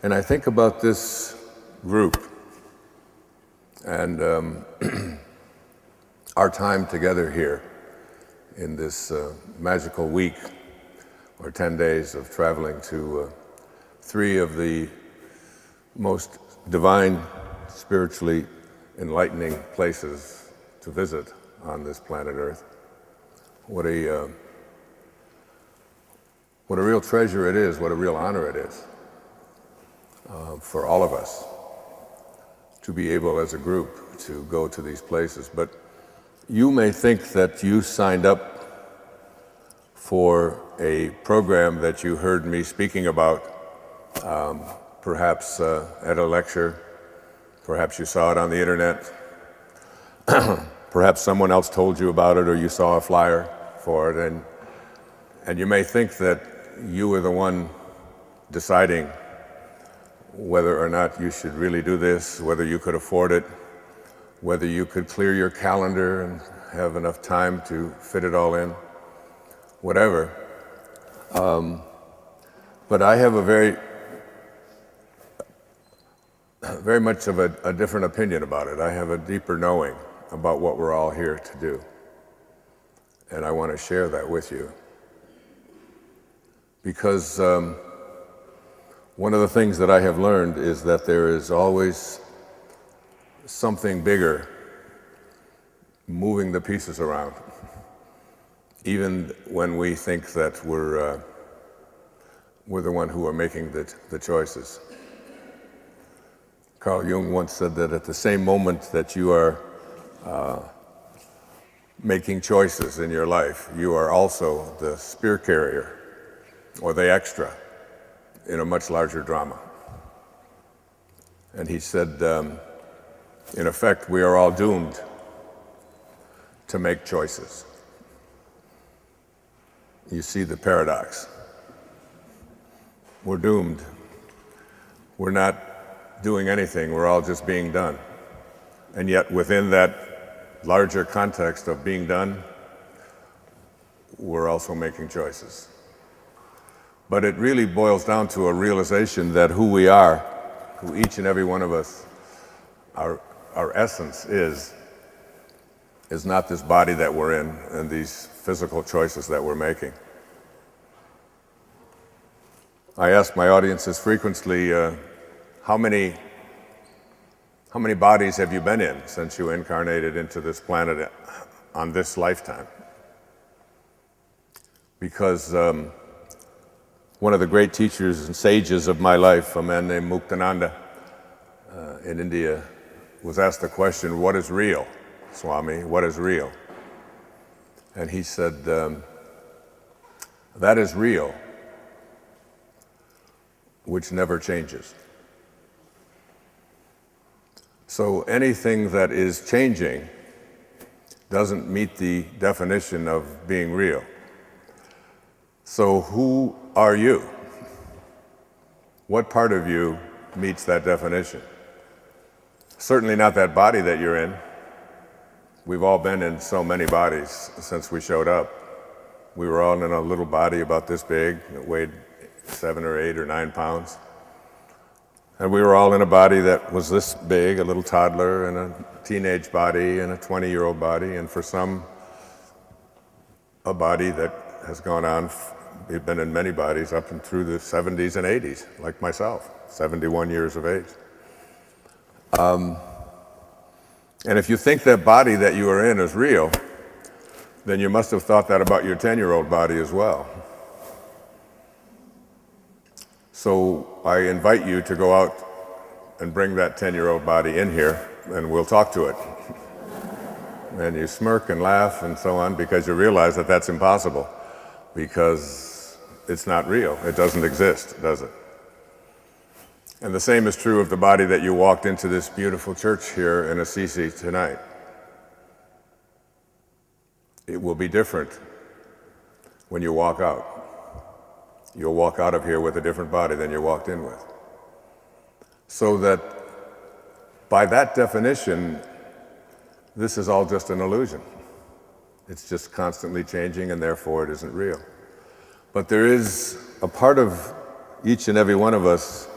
And I think about this group and our time together here in this magical week or 10 days of traveling to three of the most divine, spiritually enlightening places to visit on this planet Earth. What a real treasure it is, what a real honor it is for all of us to be able as a group to go to these places. But you may think that you signed up for a program that you heard me speaking about, perhaps at a lecture, perhaps you saw it on the internet, perhaps someone else told you about it or you saw a flyer for it, and you may think that you were the one deciding whether or not you should really do this, whether you could afford it, whether you could clear your calendar and have enough time to fit it all in, whatever. But I have a very much of a different opinion about it. I have a deeper knowing about what we're all here to do. And I want to share that with you. Because one of the things that I have learned is that there is always something bigger moving the pieces around, even when we think that we're the one who are making the choices. Carl Jung once said that at the same moment that you are making choices in your life, you are also the spear carrier or the extra in a much larger drama. And he said, in effect, we are all doomed to make choices. You see the paradox. We're doomed. We're not doing anything, we're all just being done. And yet within that larger context of being done, we're also making choices. But it really boils down to a realization that who we are, who each and every one of us, our essence is not this body that we're in and these physical choices that we're making. I ask my audiences frequently, how many bodies have you been in since you incarnated into this planet on this lifetime? Because one of the great teachers and sages of my life, a man named Muktananda in India, was asked the question, what is real, Swami? What is real? And he said, that is real, which never changes. So anything that is changing doesn't meet the definition of being real. So who are you? What part of you meets that definition? Certainly not that body that you're in. We've all been in so many bodies since we showed up. We were all in a little body about this big that weighed 7 or 8 or 9 pounds. And we were all in a body that was this big, a little toddler, and a teenage body, and a 20-year-old body, and for some, a body that has gone on. We've been in many bodies up and through the 70s and 80s, like myself, 71 years of age. And if you think that body that you are in is real, then you must have thought that about your 10-year-old body as well. So I invite you to go out and bring that 10-year-old body in here, and we'll talk to it. And you smirk and laugh and so on because you realize that that's impossible, because it's not real. It doesn't exist, does it? And the same is true of the body that you walked into this beautiful church here in Assisi tonight. It will be different when you walk out. You'll walk out of here with a different body than you walked in with. So that by that definition, this is all just an illusion. It's just constantly changing, and therefore it isn't real. But there is a part of each and every one of us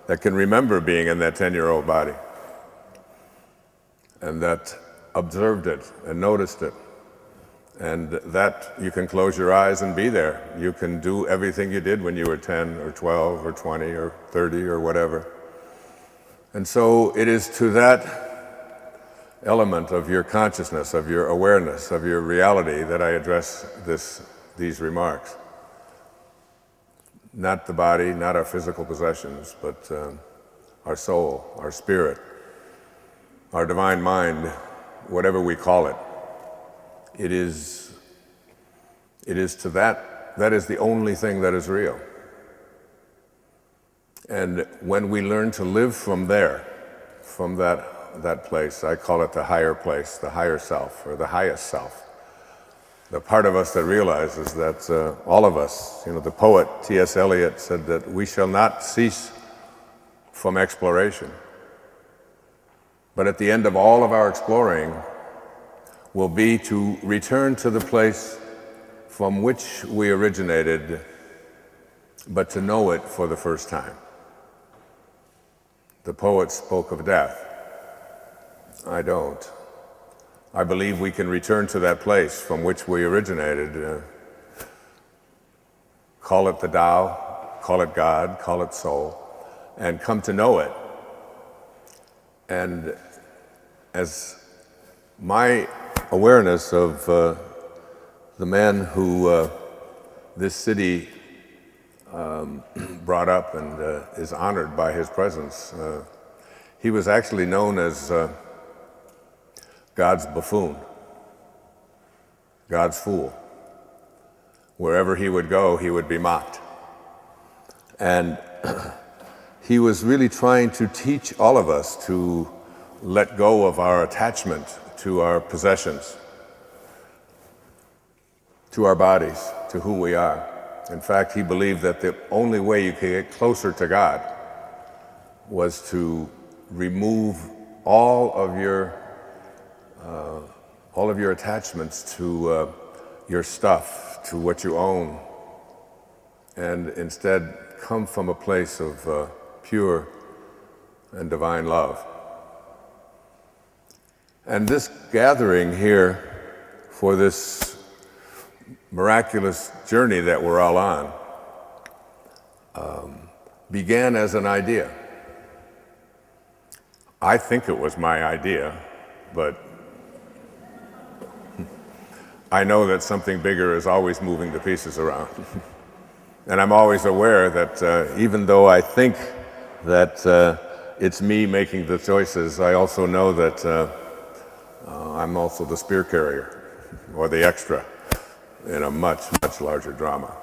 that can remember being in that 10-year-old body, and that observed it and noticed it, and that you can close your eyes and be there. You can do everything you did when you were 10 or 12 or 20 or 30 or whatever. And so it is to that element of your consciousness, of your awareness, of your reality that I address these remarks. Not the body, not our physical possessions, but our soul, our spirit, our divine mind, whatever we call it. It is to that is the only thing that is real. And when we learn to live from there, from that place, I call it the higher place, the higher self, or the highest self, the part of us that realizes that all of us, the poet T.S. Eliot said that we shall not cease from exploration. But at the end of all of our exploring will be to return to the place from which we originated, but to know it for the first time. The poet spoke of death. I don't. I believe we can return to that place from which we originated. Call it the Tao, call it God, call it soul, and come to know it. And as my awareness of the man who this city brought up and is honored by his presence, he was actually known as God's buffoon, God's fool. Wherever he would go, he would be mocked. And he was really trying to teach all of us to let go of our attachment to our possessions, to our bodies, to who we are. In fact, he believed that the only way you could get closer to God was to remove all of your attachments to your stuff, to what you own, and instead come from a place of pure and divine love. And this gathering here for this miraculous journey that we're all on began as an idea. I think it was my idea, but I know that something bigger is always moving the pieces around. And I'm always aware that even though I think that it's me making the choices, I also know that I'm also the spear carrier, or the extra, in a much, much larger drama.